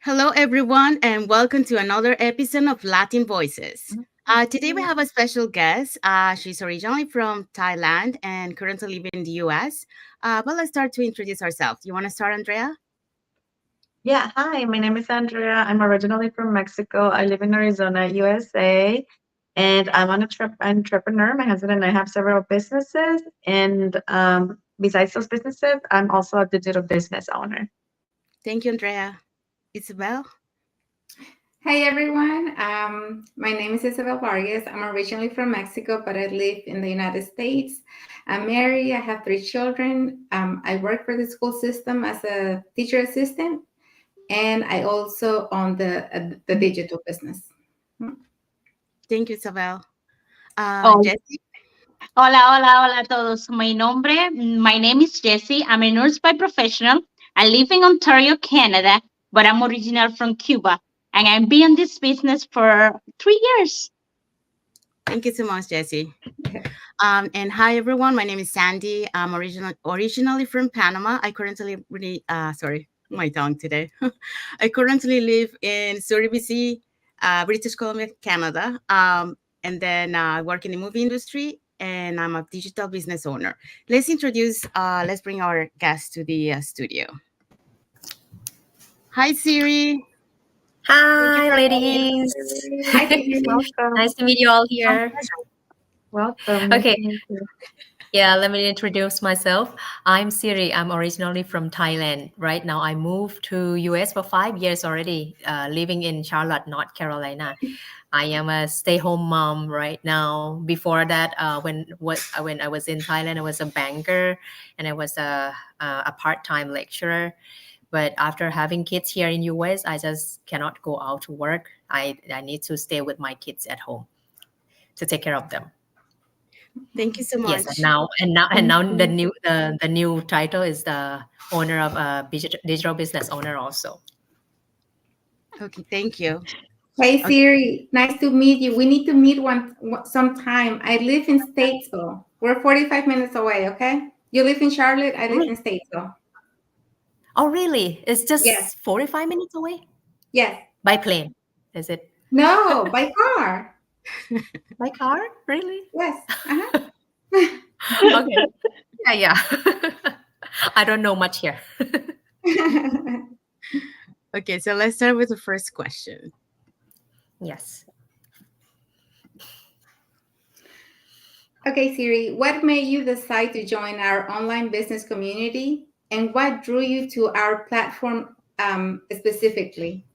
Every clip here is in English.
Hello, everyone, and welcome to another episode of Latin Voices. Today, we have a special guest. She's originally from Thailand and currently living in the US. But let's start to introduce ourselves. You want to start, Andrea? Yeah, hi, my name is Andrea. I'm originally from Mexico. I live in Arizona, USA, and I'm an entrepreneur. My husband and I have several businesses, and besides those businesses, I'm also a digital business owner. Thank you, Andrea. Isabel? Hey everyone, my name is Isabel Vargas. I'm originally from Mexico, but I live in the United States. I'm married, I have 3 children. I work for the school system as a teacher assistant, and I also own the digital business. Thank you, Isabel. Oh, Jessie? hola, hola, hola a todos. My name is Jessie. I'm a nurse by professional. I live in Ontario, Canada, but I'm original from Cuba, and I've been in this business for 3 years. Thank you so much, Jessie. And hi, everyone. My name is Sandy. I'm originally from Panama. I currently sorry, my tongue today. I currently live in Surrey, BC, British Columbia, Canada. And then I work in the movie industry, and I'm a digital business owner. Let's bring our guest to the studio. Hi, Siri. Hi, ladies. Hi, Siri. Welcome. Nice to meet you all here. Welcome. Okay. Nice to meet you. Yeah, let me introduce myself. I'm Siri. I'm originally from Thailand. Right now, I moved to US for 5 years already, living in Charlotte, North Carolina. I am a stay-home mom right now. Before that, when I was in Thailand, I was a banker and I was a part-time lecturer. But after having kids here in US, I just cannot go out to work. I need to stay with my kids at home to take care of them. Thank you so Yes, much. and now the new title is the owner of a digital business owner also. Okay, thank you. Hey Siri, nice to meet you. We need to meet sometime. I live in Statesville. We're 45 minutes away, okay? You live in Charlotte, I live in Statesville. Oh, really? It's Yes, just 45 minutes away yes. by plane. Is it No, by car. by car? Really? Yes. Okay. Yeah. I don't know much here. Okay, so let's start with the first question. Yes. Okay, Siri, what made you decide to join our online business community, and what drew you to our platform specifically?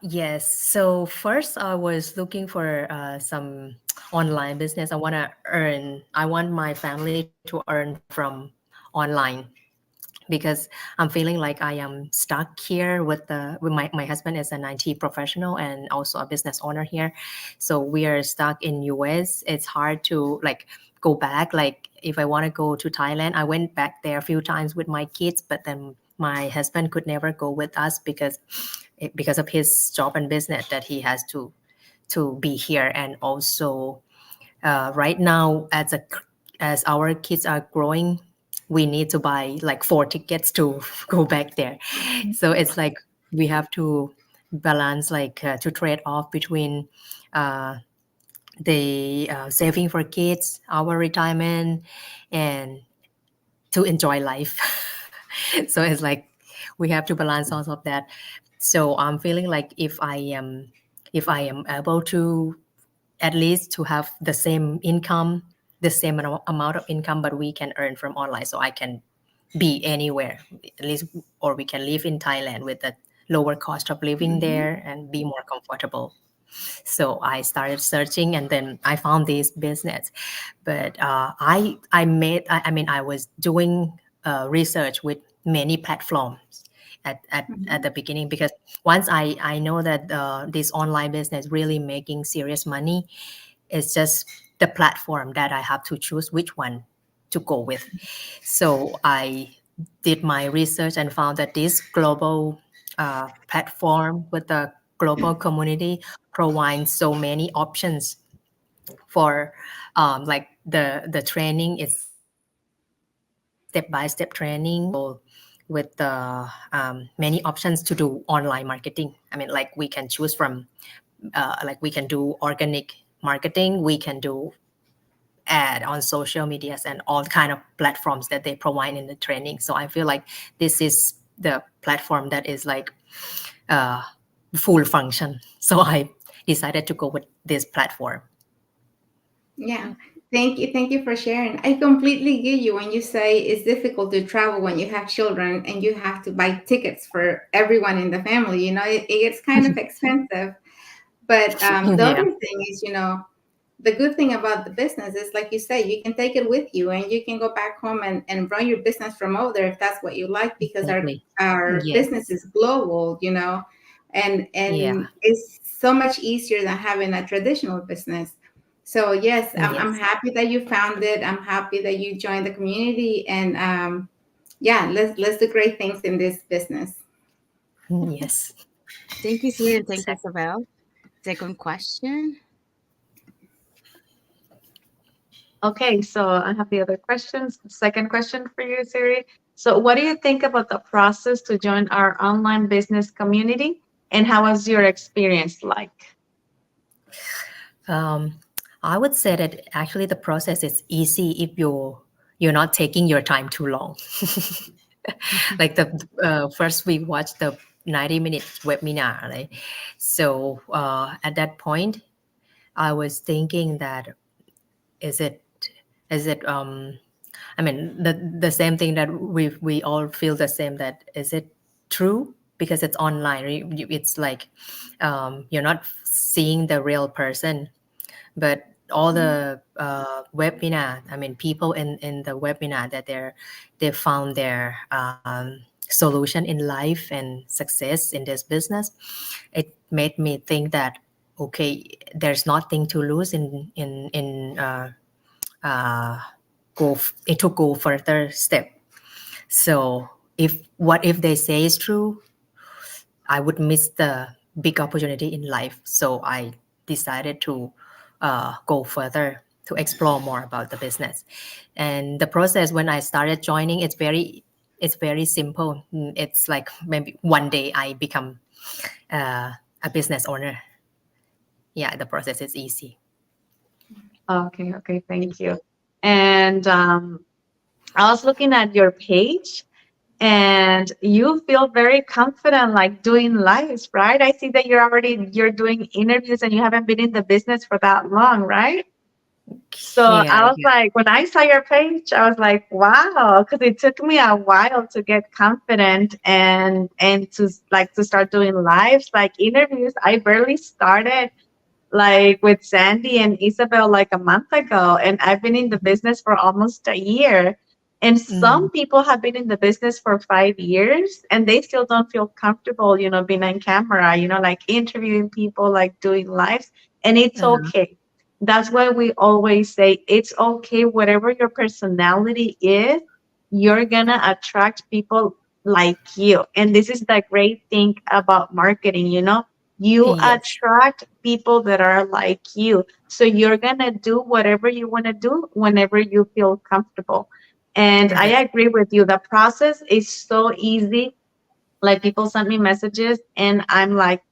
Yes. So first, I was looking for some online business. I want my family to earn from online because I'm feeling like I am stuck here with my husband is an IT professional and also a business owner here. So we are stuck in US. It's hard to like go back. Like if I want to go to Thailand, I went back there a few times with my kids, but then my husband could never go with us because of his job and business that he has to be here. And also right now as our kids are growing, we need to buy like 4 tickets to go back there. So it's like we have to balance like to trade off between uh, the saving for kids, our retirement, and to enjoy life. So it's like we have to balance all of that. So I'm feeling like if I am able to at least to have the same income, the same amount of income, but we can earn from online, so I can be anywhere at least, or we can live in Thailand with a lower cost of living there and be more comfortable. So I started searching, and then I found this business. But I was doing research with many platforms at the beginning, because once I know that this online business really making serious money, it's just the platform that I have to choose which one to go with. So I did my research and found that this global platform with the global community provides so many options for like the training is step by step training. with many options to do online marketing. I mean, like we can choose from, like we can do organic marketing, we can do ad on social medias and all kind of platforms that they provide in the training. So I feel like this is the platform that is like uh, full function. So I decided to go with this platform. Yeah. Thank you for sharing. I completely get you when you say it's difficult to travel when you have children and you have to buy tickets for everyone in the family. It gets kind of expensive. But the Yeah. other thing is, the good thing about the business is, like you say, you can take it with you and you can go back home and run your business from over there if that's what you like, because Exactly. our business Yes. is global, and Yeah. it's so much easier than having a traditional business. So yes, I'm Yes. happy that you found it. I'm happy that you joined the community, and yeah, let's do great things in this business. Yes. Thank you, Siri, and thank you, Exactly. Isabel. Second question. Okay, so I have the other questions. Second question for you, Siri. So, what do you think about the process to join our online business community, and how was your experience like? Um, I would say that actually the process is easy if you're not taking your time too long. Like the first we watched the 90-minute webinar, right? So at that point, I was thinking that is it is it I mean the same thing that we all feel the same, that is it true because it's online. It's like you're not seeing the real person, but all the webinar, I mean people in the webinar that they found their solution in life and success in this business, it made me think that okay, there's nothing to lose in uh, go further step. So if what if they say is true, I would miss the big opportunity in life. So I decided to go further to explore more about the business. And the process when I started joining, it's very simple. It's like maybe one day I become a business owner. Yeah, the process is easy. Okay, okay, thank you. And I was looking at your page, and you feel very confident like doing lives, right? I see that you're doing interviews and you haven't been in the business for that long, right? So I Yeah, was like, when I saw your page, I was like, wow, because it took me a while to get confident and to start doing lives like interviews. I barely started like with Sandy and Isabel like a month ago, and I've been in the business for almost a year. And mm, some people have been in the business for 5 years and they still don't feel comfortable, being on camera, like interviewing people, like doing lives. And it's uh, okay. That's why we always say it's okay, whatever your personality is, you're gonna attract people like you. And this is the great thing about marketing, you yes, attract people that are like you. So you're going to do whatever you want to do whenever you feel comfortable. And I yes, agree with you. The process is so easy. Like people send me messages and I'm like,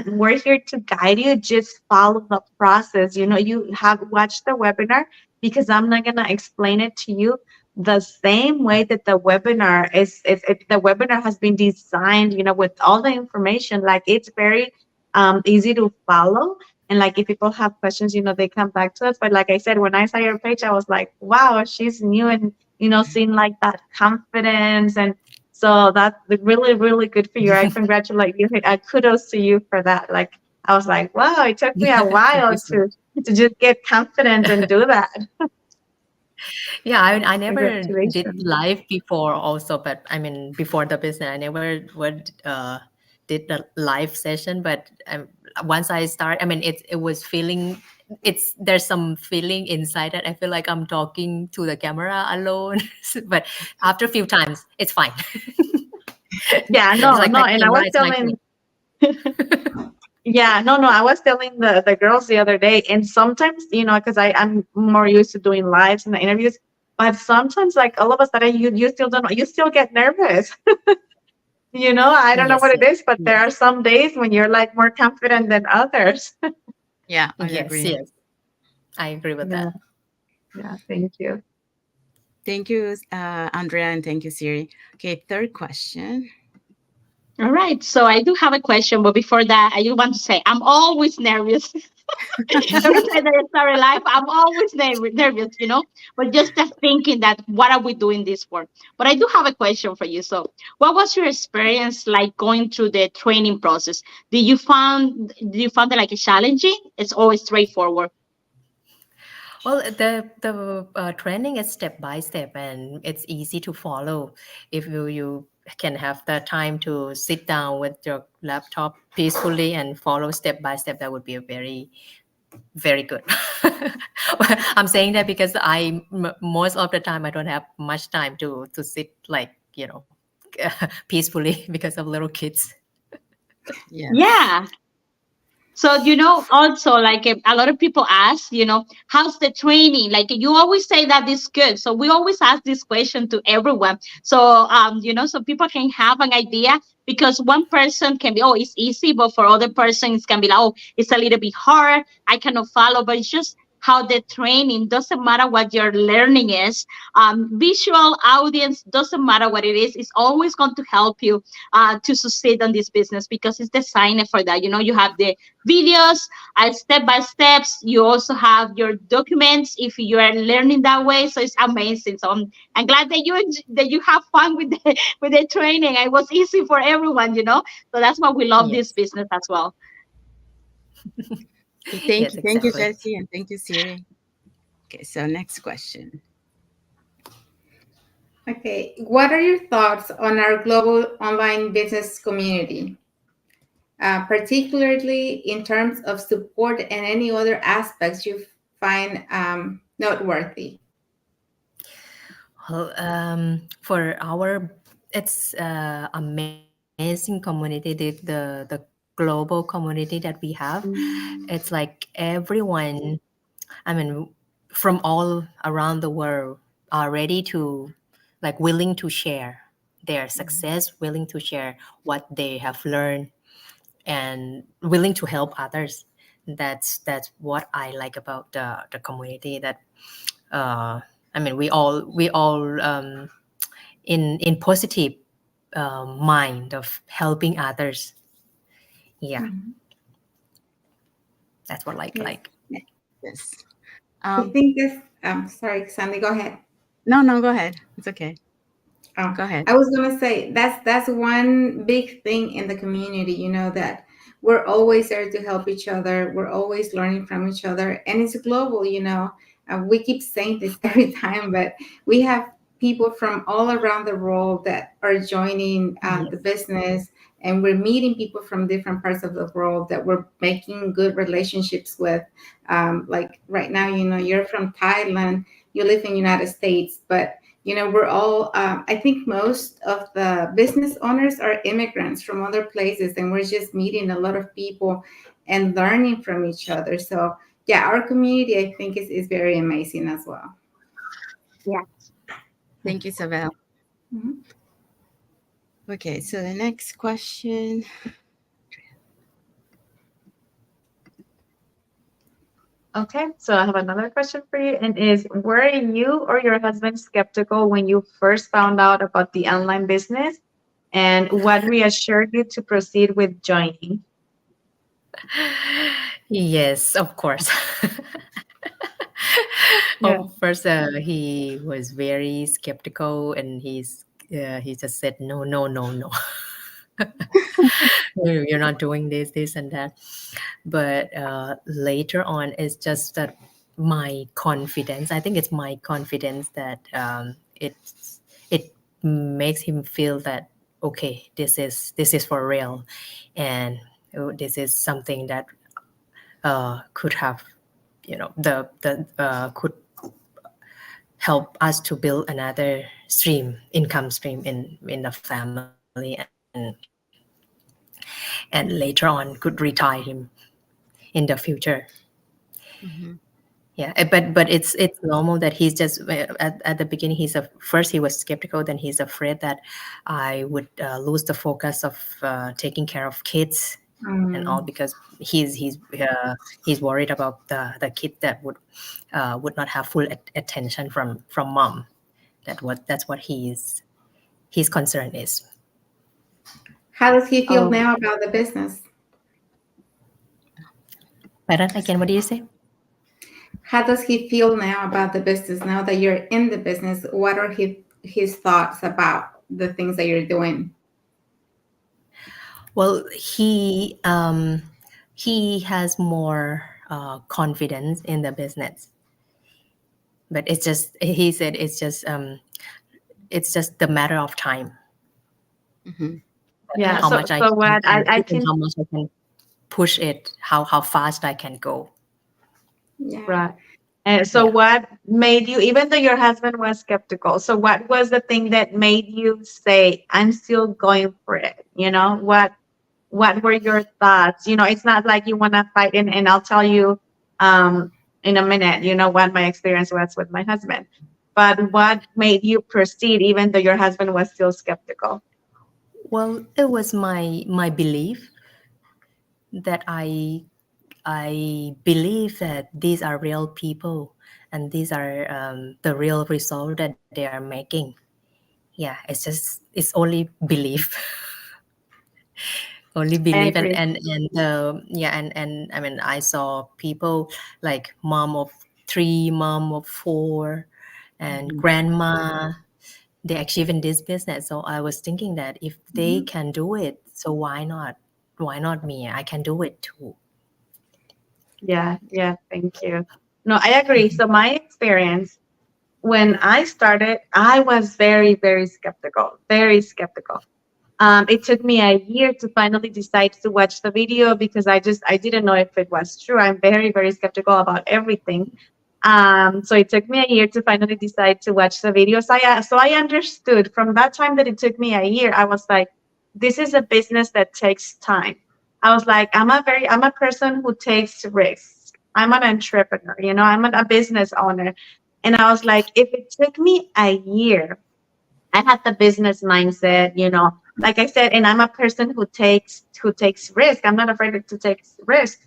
we're here to guide you. Just follow the process. You have watched the webinar because I'm not gonna explain it to you the same way that the webinar the webinar has been designed, with all the information. Like it's very easy to follow. And like if people have questions, they come back to us. But like I said, when I saw your page, I was like, wow, she's new and seeing like that confidence and so that's really, really good for you. I congratulate you. Kudos to you for that. Like I was like, wow, it took me a thank while you so much. to just get confident and do that. Yeah, I never did Congratulations. live before also, but I mean before the business, I never would did the live session. But once I start, I mean it was feeling there's some feeling inside that I feel like I'm talking to the camera alone. But after a few times, it's fine. Yeah, It's no, like no. the And I camera was is my friend. telling Yeah, no, no. I was telling the girls the other day, and sometimes, because I'm more used to doing lives and the interviews, But sometimes, like all of a sudden, you still don't know, you still get nervous. I don't know Yes, what it yes, is, but there yes, are some days when you're like more confident than others. Yeah, I yes, agree. yes. I agree with Yeah, that. yeah. Thank you. Thank you, Andrea, and thank you, Siri. Okay, third question. All right. So I do have a question, but before that, I just want to say I'm always nervous. Every time that I start a life, I'm always nervous, but just thinking that what are we doing this for? But I do have a question for you. So, what was your experience like going through the training process? Did you find it like a challenging? It's always straightforward. Well, the training is step by step, and it's easy to follow. If you can have the time to sit down with your laptop peacefully and follow step by step, that would be a very very good. I'm saying that because most of the time I don't have much time to sit like peacefully because of little kids. Yes. Yeah. So, also like a lot of people ask, how's the training? Like you always say that it's good. So we always ask this question to everyone. So, so people can have an idea because one person can be, oh, it's easy, but for other persons, it can be like, oh, it's a little bit hard. I cannot follow, but it's just how the training doesn't matter what your learning is. Visual audience doesn't matter what it is. It's always going to help you to succeed on this business because it's designed for that. You have the videos, step by steps. You also have your documents if you are learning that way. So it's amazing. So I'm glad that you have fun with the with the training. It was easy for everyone. So that's why we love this Yes, business as well. Okay, yes, thank you, exactly. Chelsea, and thank you, Siri. Okay, so next question. Okay, what are your thoughts on our global online business community, particularly in terms of support and any other aspects you find noteworthy? Well, for our, it's amazing community, the global community that we have. It's like everyone, I mean, from all around the world are ready to, like, willing to share their success, willing to share what they have learned, and willing to help others. That's what I like about the community. That uh, I mean, we all in positive mind of helping others. Yeah, Mhm. that's what Yes, like. Yes. I think this. Sorry, Sandy, go ahead. No, no, go ahead. It's okay. Oh, Go ahead. I was gonna say that's one big thing in the community, that we're always there to help each other. We're always learning from each other, and it's global. We keep saying this every time, but we have people from all around the world that are joining the Yes, business, and we're meeting people from different parts of the world that we're making good relationships with. Like right now, you're from Thailand, you live in United States, but we're all, I think most of the business owners are immigrants from other places, and we're just meeting a lot of people and learning from each other. So, yeah, our community, I think, is very amazing as well. Yeah. Thank you, Isabel. Mhm. Okay, so the next question. Okay, so I have another question for you, and were you or your husband skeptical when you first found out about the online business, and what reassured you to proceed with joining? yes, of course. Yeah. First, he was very skeptical, and he just said no, no, no, no. You're not doing this and that. But later on, it's just that my confidence. I think it's my confidence that it makes him feel that okay, this is for real, and this is something that could have, the could help us to build another income stream in the family, and later on could retire him in the future. Mhm. Yeah. Yeah, but it's normal that he's just at the beginning first he was skeptical, then he's afraid that I would lose the focus of taking care of kids and all, because he's worried about the kid that would not have full attention from mom. That's what his concern is. How does he feel Oh, now about the business? Pardon, again, what do you say? How does he feel now about the business? Now that you're in the business, what are his thoughts about the things that you're doing? Well, he has more confidence in the business, but it's just, he said it's just the matter of time. Mm-hmm. yeah. How So, much I so what I and can, how much I can push it, how fast I can go. Yeah. right. So Yeah. what made you, even though your husband was skeptical, so what was the thing that made you say, I'm still going for it? You know, what were your thoughts? You know, it's not like you want to fight, and I'll tell you in a minute, you know, what my experience was with my husband. But what made you proceed even though your husband was still skeptical? Well, it was my belief that I believe that these are real people, and these are the real result that they are making. Yeah, it's only belief. Only I belief. agree. And I mean, I saw people like mom of three, mom of four, and Mm-hmm. grandma, they achieve in this business. So I was thinking that if they can do it, so why not me? I can do it too. Yeah, yeah, thank you. No, I agree. Mhm. So my experience when I started, I was very, very skeptical, very skeptical. It took me a year to finally decide to watch the video because I didn't know if it was true. I'm very, very skeptical about everything. So it took me a year to finally decide to watch the video. So I understood from that time that it took me a year. I was like, this is a business that takes time. I was like, I'm a person who takes risks. I'm an entrepreneur, you know, I'm a business owner. And I was like, if it took me a year, I had the business mindset, you know, like I said, and I'm a person who takes risk. I'm not afraid to take risk.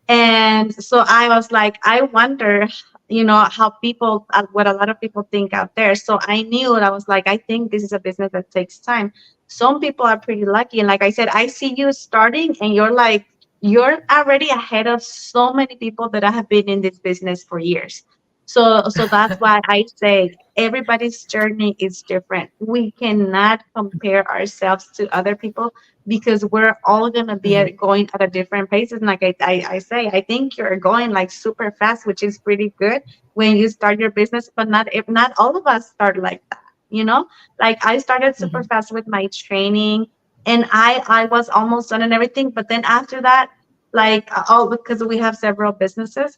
And so I was like, I wonder, you know, how people, what a lot of people think out there. So I knew, and I was like, I think this is a business that takes time. Some people are pretty lucky. And like I said, I see you starting and you're like, you're already ahead of so many people that have been in this business for years. So that's why I say everybody's journey is different. We cannot compare ourselves to other people because we're all gonna be Mhm. going at a different paces. And like I say, I think you're going like super fast, which is pretty good when you start your business. But not all of us start like that, you know. Like I started super Mhm. fast with my training, and I was almost done and everything. But then after that, like all because we have several businesses,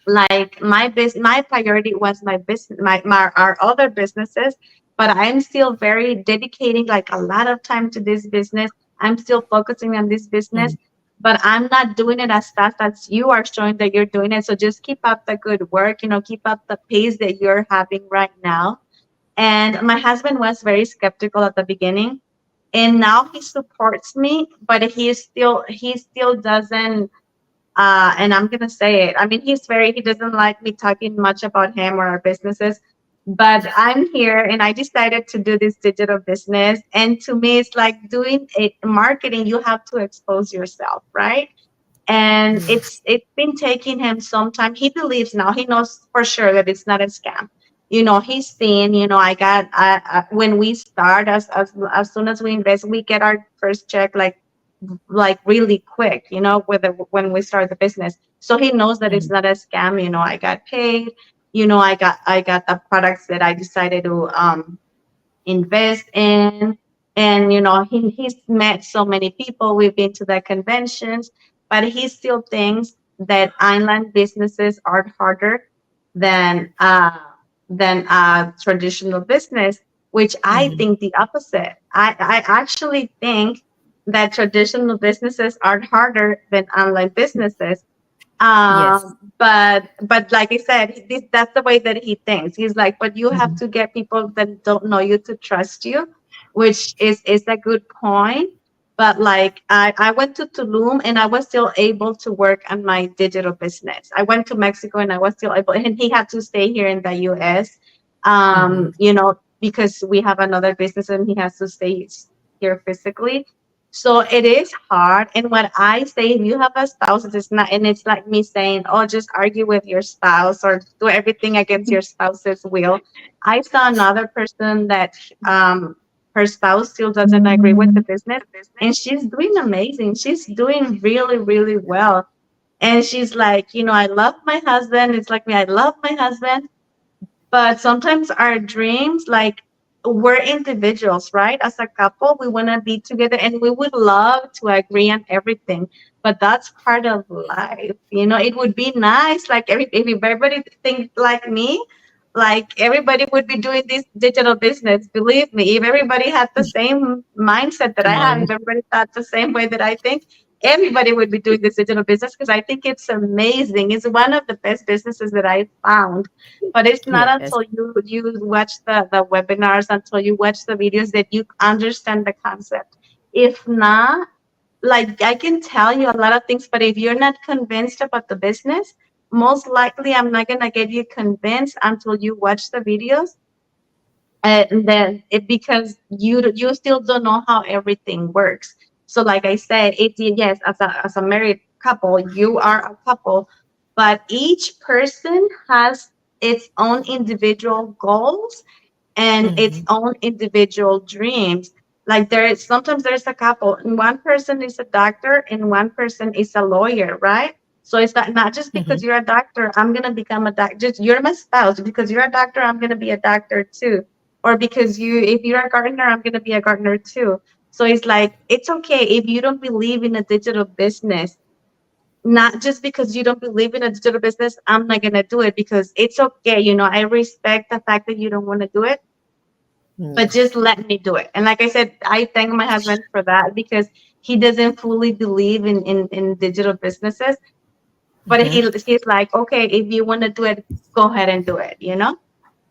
like my priority was my business, my our other businesses, but I'm still very dedicating like a lot of time to this business. I'm still focusing on this business, Mhm. but I'm not doing it as fast as you are showing that you're doing it. So just keep up the good work, you know, keep up the pace that you're having right now. And my husband was very skeptical at the beginning, and now he supports me, but he still doesn't, and I'm gonna say it. I mean, he doesn't like me talking much about him or our businesses, but I'm here and I decided to do this digital business. And to me, it's like doing a marketing, you have to expose yourself, right? And Yeah. it's been taking him some time. He believes now, he knows for sure that it's not a scam. You know, he's seen, you know, when we start, as soon as we invest, we get our first check like really quick, you know, when we start the business. So he knows that it's Mhm. not a scam. You know, I got paid. You know, I got the products that I decided to invest in. And you know, he's met so many people. We've been to the conventions, but he still thinks that online businesses are harder than uh than traditional business, which I Mhm. think the opposite. I actually think that traditional businesses are harder than online businesses. Yes. But like I said, that's the way that he thinks. He's like, but you have Mhm. to get people that don't know you to trust you, which is a good point. But like I went to Tulum and I was still able to work on my digital business. I went to Mexico and I was still able, and he had to stay here in the US, Mhm. because we have another business and he has to stay here physically. So it is hard. And what I say, if you have a spouse, it's not, and it's like me saying, oh, just argue with your spouse or do everything against your spouse's will. I saw another person that her spouse still doesn't agree with the business, and she's doing amazing. She's doing really, really well. And she's like, I love my husband. It's like me, I love my husband, but sometimes our dreams, like, we're individuals, right? As a couple, we want to be together and we would love to agree on everything, but that's part of life. It would be nice, like, if everybody think like me, like, everybody would be doing this digital business. Believe me, if everybody had the same mindset that I have, if everybody thought the same way that I think, everybody would be doing this digital business, because I think it's amazing. It's one of the best businesses that I found, but it's not Yes. until you watch the webinars, until you watch the videos, that you understand the concept. If not, like, I can tell you a lot of things, but if you're not convinced about the business, most likely I'm not gonna get you convinced until you watch the videos. And then because you still don't know how everything works. So like I said, yes, as a married couple, you are a couple, but each person has its own individual goals and its Mhm. own individual dreams. Like, sometimes there's a couple and one person is a doctor and one person is a lawyer, right? So it's not just because Mhm. you're a doctor, I'm gonna become a doctor. Just, you're my spouse. Because you're a doctor, I'm gonna be a doctor too. Or because if you're a gardener, I'm gonna be a gardener too. So it's like, it's okay if you don't believe in a digital business. Not just because you don't believe in a digital business, I'm not gonna do it, because it's okay. I respect the fact that you don't want to do it, but Yes. just let me do it. And like I said, I thank my husband for that, because he doesn't fully believe in digital businesses. But Mhm. he's like, okay, if you want to do it, go ahead and do it.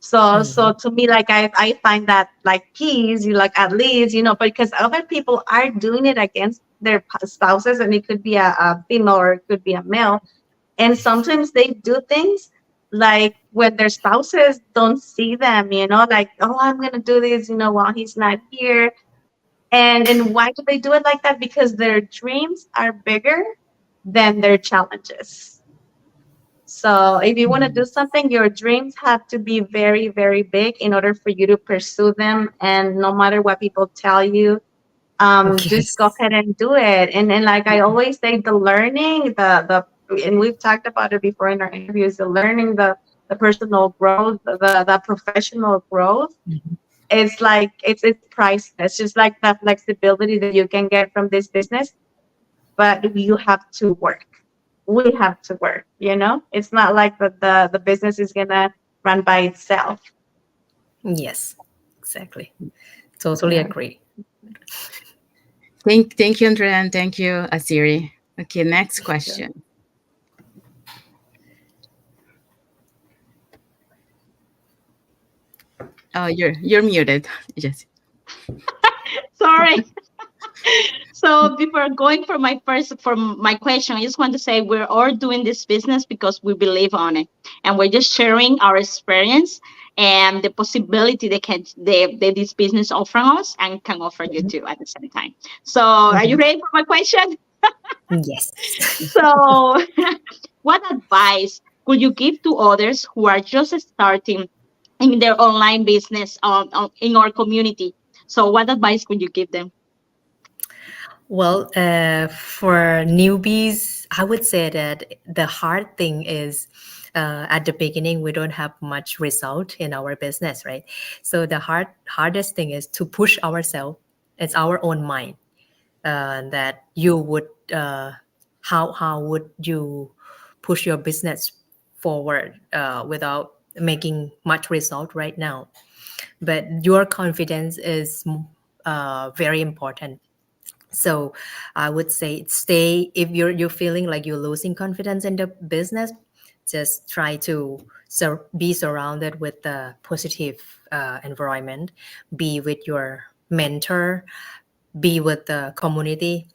So Mhm. to me, like, I find that, like, peace, you like, at least, because other people are doing it against their spouses, and it could be a female or it could be a male, and sometimes they do things like when their spouses don't see them, like, oh, I'm gonna do this, while he's not here. And why do they do it like that? Because their dreams are bigger than their challenges. So if you want to do Yes. something, your dreams have to be very, very big in order for you to pursue them. And no matter what people tell you, just go Yes. ahead and do it. And like I always say, the learning, and we've talked about it before in our interviews, the learning, the personal growth, the professional growth, Mhm. it's priceless. Just like the flexibility that you can get from this business, but you have to work. We have to work. It's not like the business is gonna run by itself. Yes. Exactly. Totally Yeah. agree. Thank you, Andrea, and thank you, Asiri. Okay, next Sure. question. Oh, you're muted. Yes. Sorry. So before going for my question, I just want to say we're all doing this business because we believe on it, and we're just sharing our experience and the possibility that this business offer us and can offer you Mhm. too at the same time. So are you Mhm. ready for my question? Yes. So what advice could you give to others who are just starting in their online business in our community? So what advice could you give them? Well, for newbies, I would say that the hard thing is at the beginning we don't have much result in our business, right? So the hardest thing is to push ourselves. It's our own mind that you would how would you push your business forward without making much result right now. But your confidence is very important So I would say stay, if you're feeling like you're losing confidence in the business, just try to be surrounded with the positive environment, be with your mentor, be with the community,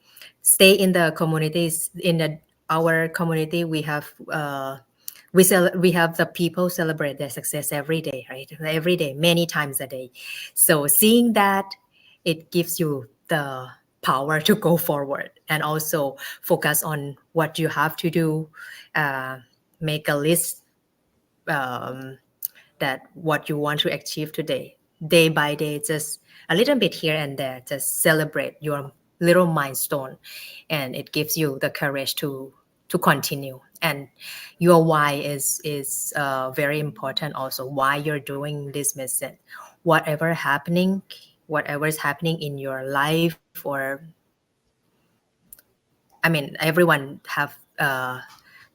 stay in the communities. In our community, we have we have the people celebrate their success every day, right? Every day, many times a day. So seeing that, it gives you the power to go forward and also focus on what you have to do. uh, Make a list, um, that what you want to achieve today, day by day, just a little bit here and there, just celebrate your little milestone, and it gives you the courage to continue. And your why is very important also, why you're doing this mission. Whatever happening, whatever is happening in your life, or I mean, everyone have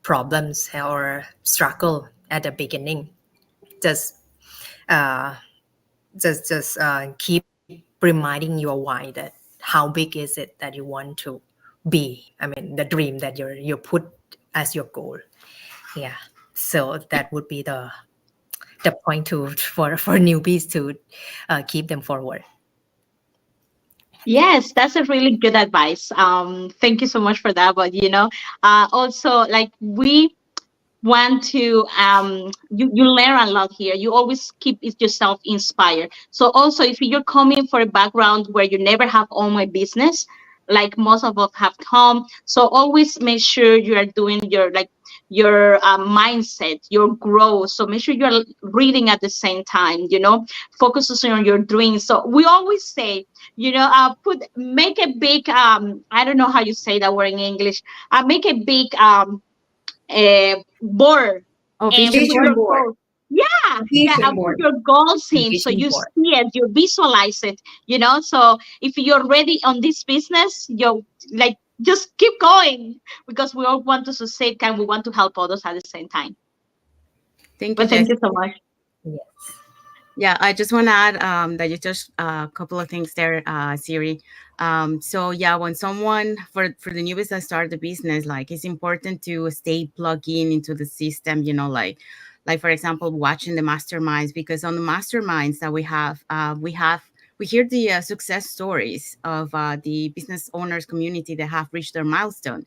problems or struggle at the beginning. Just uh, keep reminding your why, that how big is it that you want to be. I mean, the dream that you put as your goal. Yeah. So that would be the point to for newbies to keep them forward. Yes, that's a really good advice. Thank you so much for that. But also, like, we want to you learn a lot here. You always keep yourself inspired. So also, if you're coming for a background where you never have owned my business, like most of us have come, so always make sure you are doing your mindset, your growth. So make sure you're reading at the same time, focuses on your dreams. So we always say, make a big I don't know how you say that word in English. Make a big board Oh, and vision put board. Vision your board. goals. Yeah, yeah, Vision and put board. your goals in so Vision you board. see it, you visualize it. So if you're ready on this business, you like just keep going, because we all want to succeed and we want to help others at the same time. Thank you, But thank Jess. you so much. Yes. Yeah, I just want to add that you touched a couple of things there, Siri. So yeah, when someone for the newbies that start the business, like it's important to stay plugged in into the system. Like for example, watching the masterminds, because on the masterminds that we hear the success stories of the business owners community that have reached their milestone,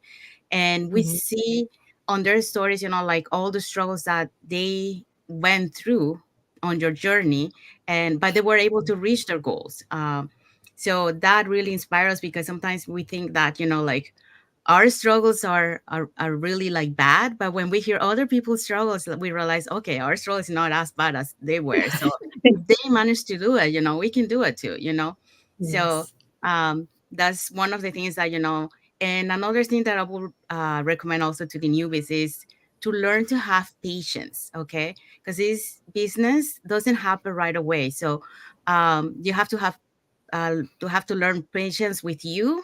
and we Mhm. see on their stories, like all the struggles that they went through on your journey, and but they were able to reach their goals. So that really inspires us, because sometimes we think that like our struggles are really like bad, but when we hear other people's struggles, we realize, okay, our struggle is not as bad as they were. So if they managed to do it, we can do it too. So Yes. that's one of the things that and another thing that I will recommend also to the newbies is to learn to have patience. Okay, because this business doesn't happen right away. So you have to learn patience with you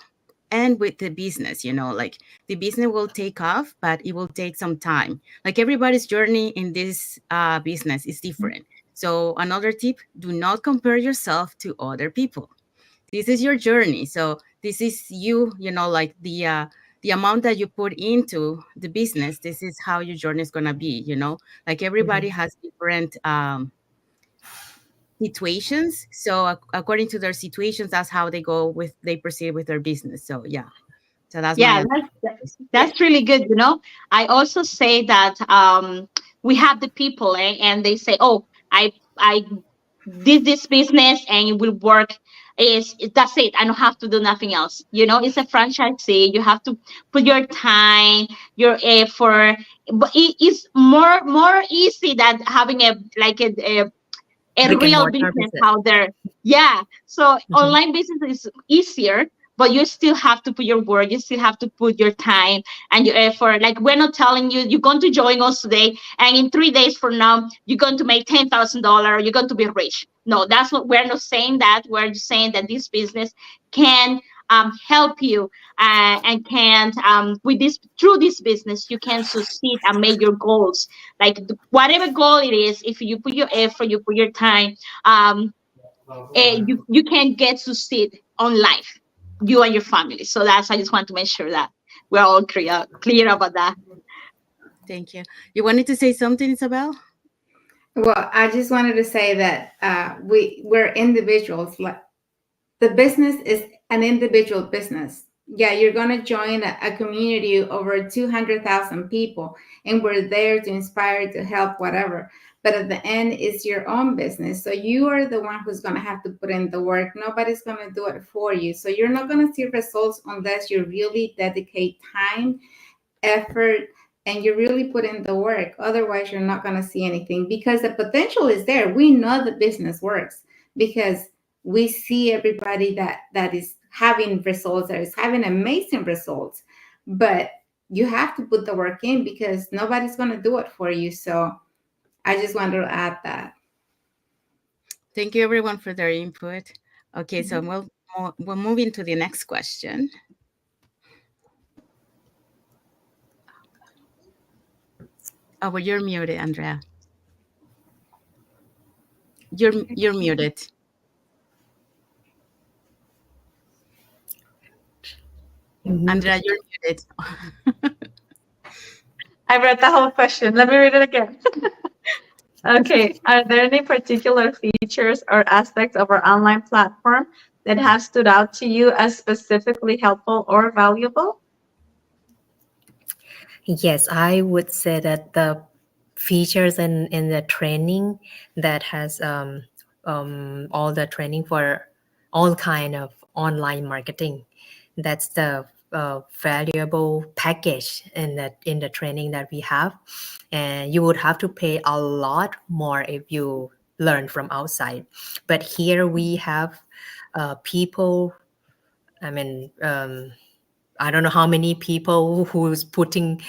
and with the business. Like the business will take off, but it will take some time. Like everybody's journey in this business is different. So another tip: do not compare yourself to other people. This is your journey. So this is you. Like the amount that you put into the business, this is how your journey is going to be. Like everybody Mhm. has different situations. So according to their situations, that's how they proceed with their business. So yeah, so that's my Yeah, advice. that's really good. I also say that we have the people, and they say, "Oh, I did this business and it will work." That's it? I don't have to do nothing else. It's a franchisee. You have to put your time, your effort, but it is more easy than having a Brick and real mortar business business. out there. Yeah. So Mhm. online business is easier, but you still have to put your work, you still have to put your time and your effort. Like, we're not telling you you're going to join us today and in 3 days from now you're going to make $10,000, you're going to be rich. No, that's what we're not saying. That we're just saying that this business can help you, and can with this through this business you can succeed and make your goals. Like, whatever goal it is, if you put your effort, you put your time, you can get succeed on life. you and your family. So that's, I just want to make sure that we're all clear about that. Thank you. You wanted to say something, Isabel? Well, I just wanted to say that we're individuals. Like, the business is an individual business. Yeah, you're going to join a community over 200,000 people, and we're there to inspire, to help, whatever. But at the end, it's your own business. So you are the one who's going to have to put in the work. Nobody's going to do it for you. So you're not going to see results unless you really dedicate time, effort, and you really put in the work. Otherwise, you're not going to see anything, because the potential is there. We know the business works because we see everybody that is having results, that is having amazing results. But you have to put the work in, because nobody's going to do it for you. So I just wanted to add that. Thank you, everyone, for their input. Okay, so we'll move into the next question. Oh, well, you're muted, Andrea. You're muted. Andrea, you're muted. I read the whole question. Let me read it again. Okay. Are there any particular features or aspects of our online platform that have stood out to you as specifically helpful or valuable? Yes, I would say that the features in the training that has all the training for all kind of online marketing, that's the valuable package in the training that we have. And you would have to pay a lot more if you learn from outside. But here we have people, I mean, I don't know how many people who's putting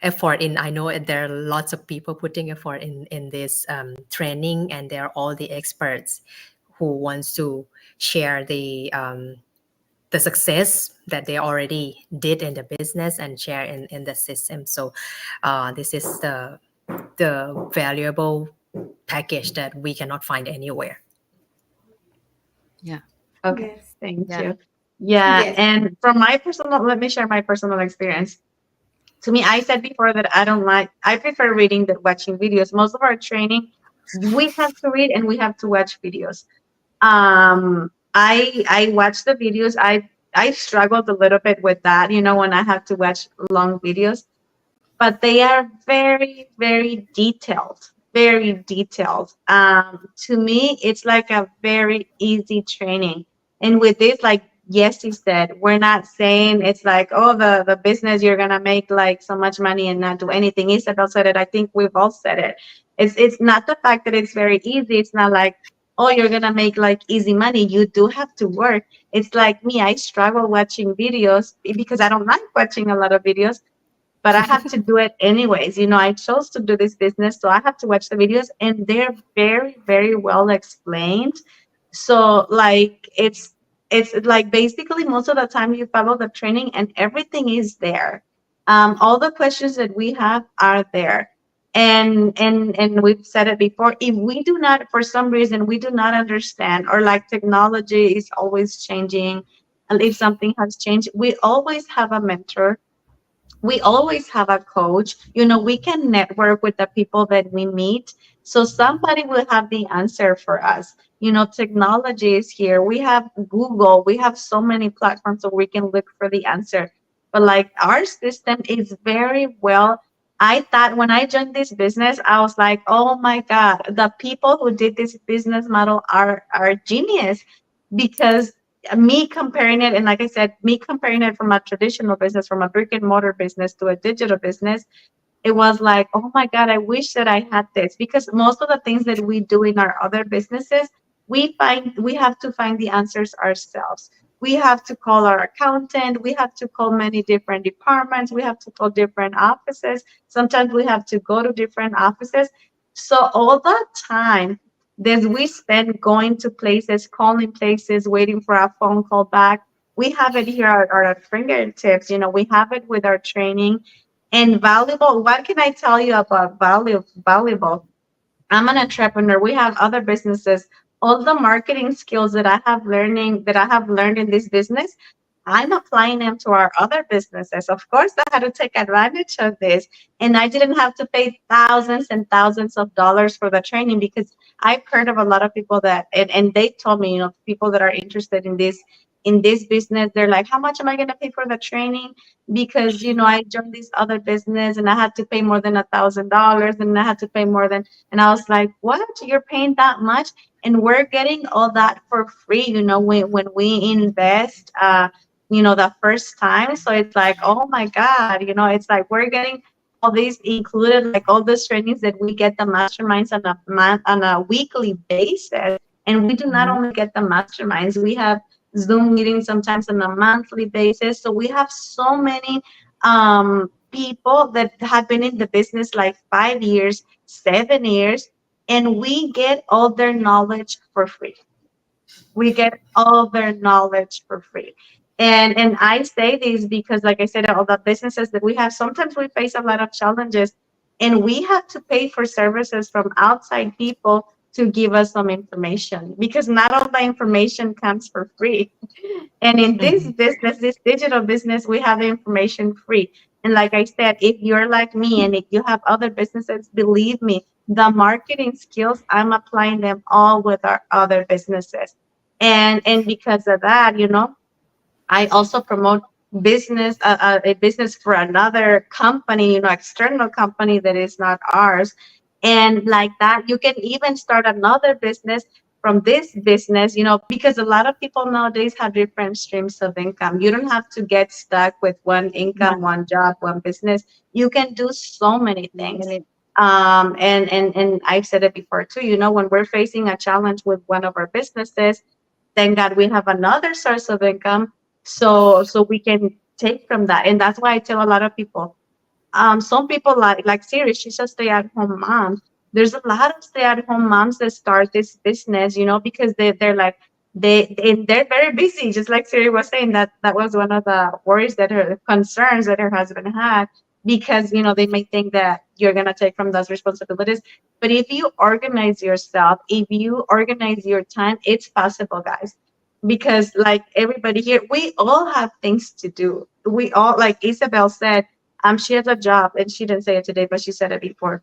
effort in. I know there are lots of people putting effort in this training, and they're all the experts who wants to share the success that they already did in the business and share in the system. So this is the valuable package that we cannot find anywhere. Yeah. Okay. Yes. Thank Yeah. you. Yeah. Yes. And from my personal, let me share my personal experience. To me, I said before that I prefer reading than watching videos. Most of our training, we have to read and we have to watch videos. I watch the videos. I struggled a little bit with that, when I have to watch long videos, but they are very, very detailed, very detailed. To me, it's like a very easy training. And with this, like Yessie said, we're not saying it's like, oh, the business, you're gonna make like so much money and not do anything. Isabel said it. I think we've all said it. It's not the fact that it's very easy. It's not like, oh, you're gonna make like easy money. You do have to work. It's like me. I struggle watching videos because I don't like watching a lot of videos, but I have to do it anyways. I chose to do this business, so I have to watch the videos, and they're very, very well explained. So like it's like basically most of the time you follow the training and everything is there. All the questions that we have are there. And we've said it before. If we do not, for some reason, we do not understand, or like technology is always changing, and if something has changed, we always have a mentor, we always have a coach. We can network with the people that we meet, so somebody will have the answer for us. Technology is here. We have Google, we have so many platforms so we can look for the answer. But like our system is very well. I thought when I joined this business, I was like, oh my God, the people who did this business model are genius. Because me comparing it, and like I said, me comparing it from a traditional business, from a brick and mortar business to a digital business, it was like, oh my God, I wish that I had this. Because most of the things that we do in our other businesses, we have to find the answers ourselves. We have to call our accountant, we have to call many different departments, we have to call different offices. Sometimes we have to go to different offices. So all the time that we spend going to places, calling places, waiting for a phone call back, we have it here at our fingertips. We have it with our training. And valuable, what can I tell you about valuable? I'm an entrepreneur. We have other businesses. All the marketing skills that I have learned in this business, I'm applying them to our other businesses. Of course, I had to take advantage of this. And I didn't have to pay thousands and thousands of dollars for the training, because I've heard of a lot of people that, and they told me, people that are interested in this business, they're like, how much am I going to pay for the training? Because, I joined this other business and I had to pay more than $1,000, and I had to pay more than, and I was like, what? You're paying that much? And we're getting all that for free, when we invest, the first time. So it's like, oh my God, it's like we're getting all these included, like all those trainings that we get the masterminds on a weekly basis. And we do not only get the masterminds, we have Zoom meetings sometimes on a monthly basis. So we have so many people that have been in the business like 5 years, 7 years, and we get all their knowledge for free. We get all their knowledge for free. And I say this because, like I said, all the businesses that we have, sometimes we face a lot of challenges, and we have to pay for services from outside people to give us some information, because not all the information comes for free. And in this business, this digital business, we have the information free. And like I said, if you're like me and if you have other businesses, believe me, the marketing skills, I'm applying them all with our other businesses. And because of that, I also promote a business for another company, external company that is not ours. And like that, you can even start another business from this business, because a lot of people nowadays have different streams of income. You don't have to get stuck with one income, one job, one business. You can do so many things. And I've said it before too, when we're facing a challenge with one of our businesses, thank God we have another source of income, so we can take from that. And that's why I tell a lot of people, some people like Siri, she's a stay-at-home mom. There's a lot of stay-at-home moms that start this business, because they're like, they're very busy, just like Siri was saying. That was one of the worries, that her concerns that her husband had, because they may think that you're gonna take from those responsibilities. But if you organize yourself, if you organize your time, it's possible, guys. Because like everybody here, we all have things to do. We all, like Isabel said, she has a job, and she didn't say it today, but she said it before.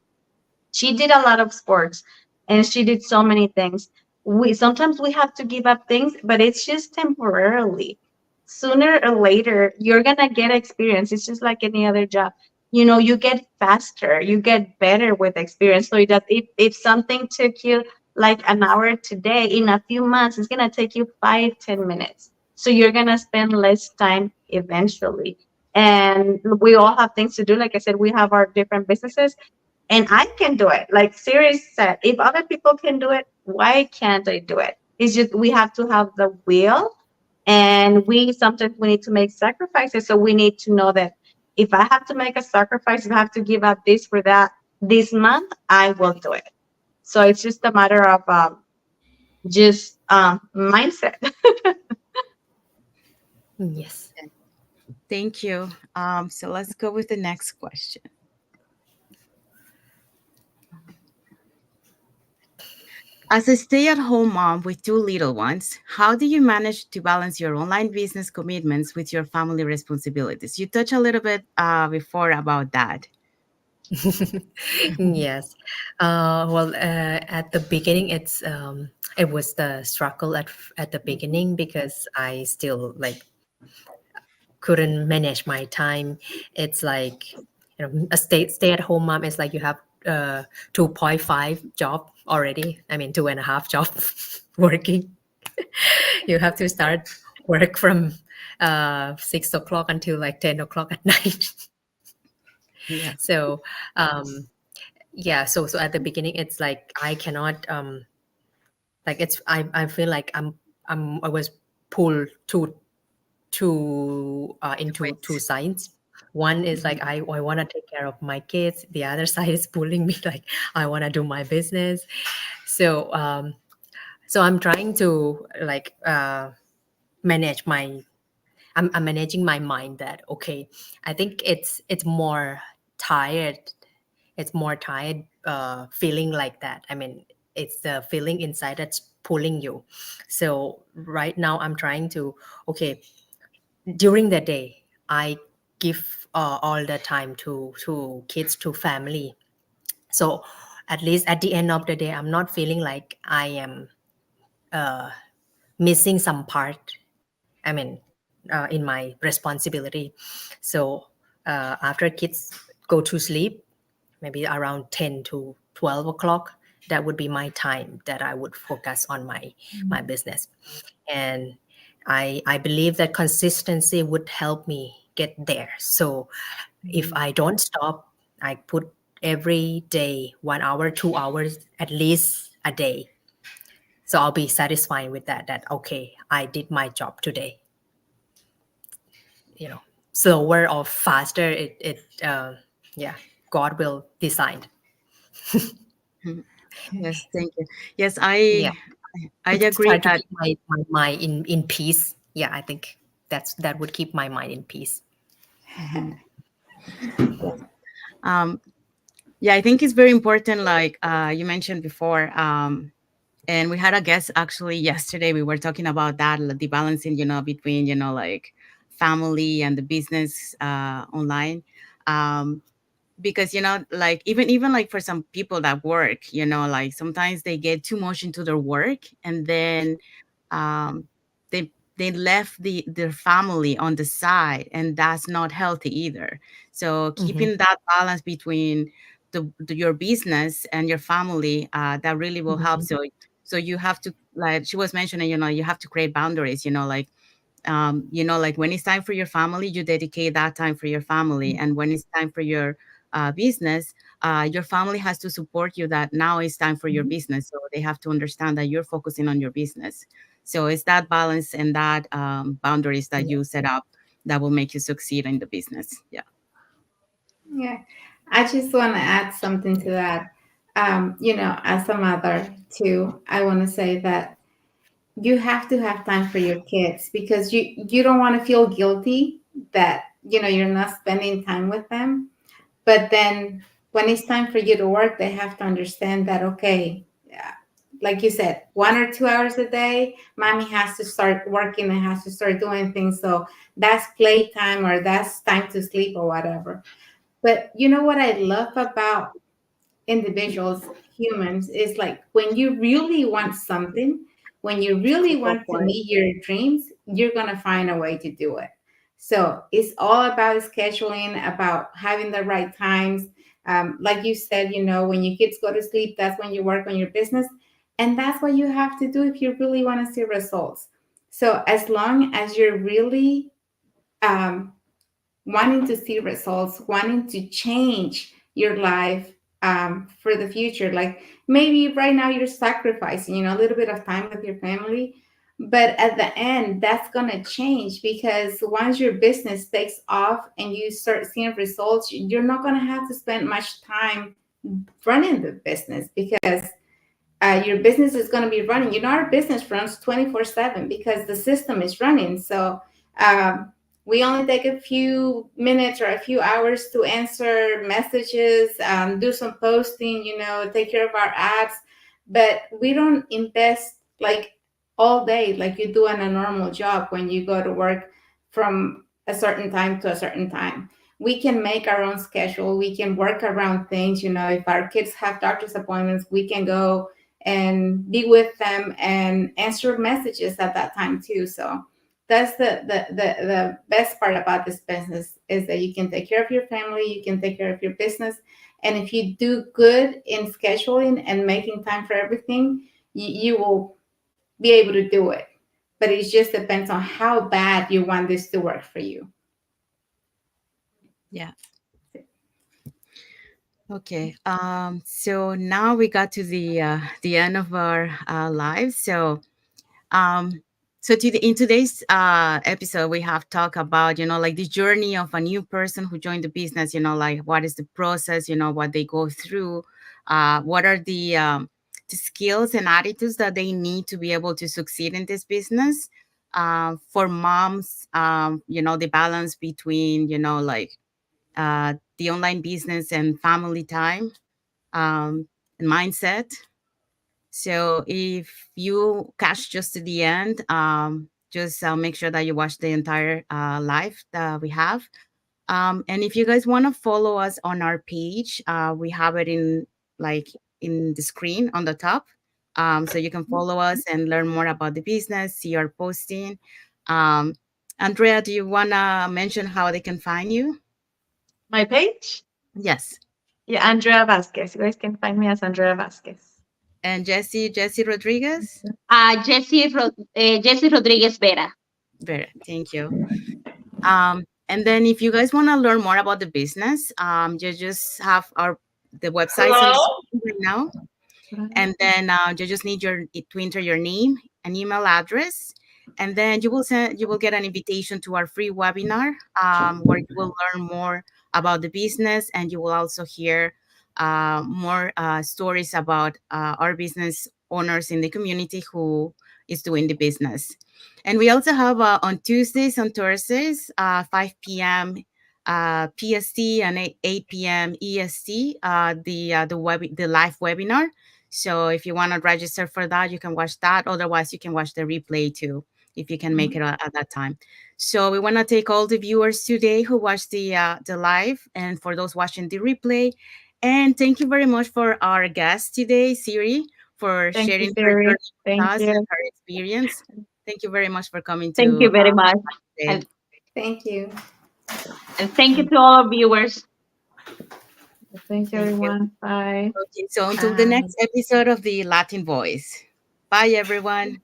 She did a lot of sports, and she did so many things. We sometimes we have to give up things, but it's just temporarily. Sooner or later, you're gonna get experience. It's just like any other job. You get faster, you get better with experience. So that if something took you like an hour today, in a few months, it's gonna take you 5-10 minutes. So you're gonna spend less time eventually. And we all have things to do. Like I said, we have our different businesses, and I can do it. Like Siri said, if other people can do it, why can't I do it? It's just we have to have the will, and we sometimes we need to make sacrifices. So we need to know that if I have to make a sacrifice, if I have to give up this for that this month, I will do it. So it's just a matter of just mindset. Yes. Thank you. So let's go with the next question. As a stay-at-home mom with two little ones, how do you manage to balance your online business commitments with your family responsibilities? You touched a little bit before about that. Yes. Well, at the beginning, it was the struggle at the beginning, because I still like couldn't manage my time. It's like, a stay at home mom is like you have 2.5 job already. I mean, 2.5 job working. You have to start work from 6 o'clock until like 10 o'clock at night. Yes. So yeah, so at the beginning, it's like I cannot like I feel like I was pulled into Wait. two sides. One is like I want to take care of my kids. The other side is pulling me like I want to do my business. So so I'm trying to like manage my I'm managing my mind that okay, I think it's more tired. It's more tired feeling like that. I mean, it's the feeling inside that's pulling you. So right now I'm trying to okay, during the day, I give all the time to kids, to family. So at least at the end of the day, I'm not feeling like I am uh, missing some part. I mean, in my responsibility. So after kids go to sleep, maybe around 10 to 12 o'clock, that would be my time that I would focus on my business. And I believe that consistency would help me get there. So if I don't stop, I put every day 1 hour, 2 hours at least a day. So I'll be satisfied with that, that okay, I did my job today. You know, slower or faster, yeah, God will decide. Yes, thank you. Yes, Yeah, I to agree try to that. keep my mind in peace. Yeah, I think that would keep my mind in peace. Yes. Um, yeah, I think it's very important, like you mentioned before. And we had a guest actually yesterday. We were talking about that, like, the balancing, between, like family and the business online. Um, because like even like for some people that work, like sometimes they get too much into their work, and then um they left their family on the side, and that's not healthy either. So Mm-hmm. keeping that balance between your business and your family, that really will help. Mm-hmm. So you have to, like she was mentioning, you have to create boundaries, like like when it's time for your family, you dedicate that time for your family, and when it's time for your business, your family has to support you that now it's time for your Mm-hmm. business, so they have to understand that you're focusing on your business. So it's that balance and that boundaries that Yeah. you set up that will make you succeed in the business. Yeah. Yeah, I just want to add something to that. As a mother too, I want to say that you have to have time for your kids, because you don't want to feel guilty that you're not spending time with them. But then when it's time for you to work, they have to understand that, okay, like you said, 1 or 2 hours a day, mommy has to start working and has to start doing things. So that's playtime, or that's time to sleep, or whatever. But you know what I love about individuals, humans, is like when you really want something, when you really To go want to for it. meet your dreams, you're going to find a way to do it. So it's all about scheduling, about having the right times. Like you said, when your kids go to sleep, that's when you work on your business. And that's what you have to do if you really want to see results. So as long as you're really um, wanting to see results, wanting to change your life for the future. Like maybe right now you're sacrificing, a little bit of time with your family, but at the end, that's going to change, because once your business takes off and you start seeing results, you're not going to have to spend much time running the business, because your business is going to be running. Our business runs 24/7 because the system is running. So um, we only take a few minutes or a few hours to answer messages, do some posting, take care of our ads, but we don't invest like all day like you do in a normal job when you go to work from a certain time to a certain time. We can make our own schedule. We can work around things. If our kids have doctor's appointments, we can go and be with them and answer messages at that time too. So that's the best part about this business, is that you can take care of your family, you can take care of your business, and if you do good in scheduling and making time for everything, you will be able to do it. But it just depends on how bad you want this to work for you. Yeah. Okay. So now we got to the end of our lives. Um, in today's episode, we have talked about, like the journey of a new person who joined the business, like what is the process, what they go through, what are the skills and attitudes that they need to be able to succeed in this business. For moms, the balance between, like the online business and family time, and mindset. So if you catch just to the end, just make sure that you watch the entire live that we have. And if you guys want to follow us on our page, we have it in the screen on the top. So you can follow us and learn more about the business, see our posting. Um, Andrea, do you want to mention how they can find you? My page? Yes. Yeah, Andrea Vasquez. You guys can find me as Andrea Vasquez. And Jesse Rodriguez? Jesse Rodriguez Vera. Very, thank you. And then if you guys want to learn more about the business, you just have the website on the screen right now. And then you just need to enter your name and email address, and then you will get an invitation to our free webinar where you will learn more about the business, and you will also hear more stories about our business owners in the community who is doing the business. And we also have on Tuesdays and Thursdays, 5 p.m. PST and 8 p.m. EST, the live webinar. So if you want to register for that, you can watch that. Otherwise, you can watch the replay too, if you can make it at that time. So we want to thank all the viewers today who watched the live, and for those watching the replay. And thank you very much for our guest today, Siri, for Thank sharing you, her Siri. journey with Thank us you. and her experience. Thank you very much for coming Thank you to very much. today. And, Thank you. and thank you to all our viewers. Thank you, you. everyone. Bye. Okay, so until the next episode of the Latin Voice. Bye, everyone.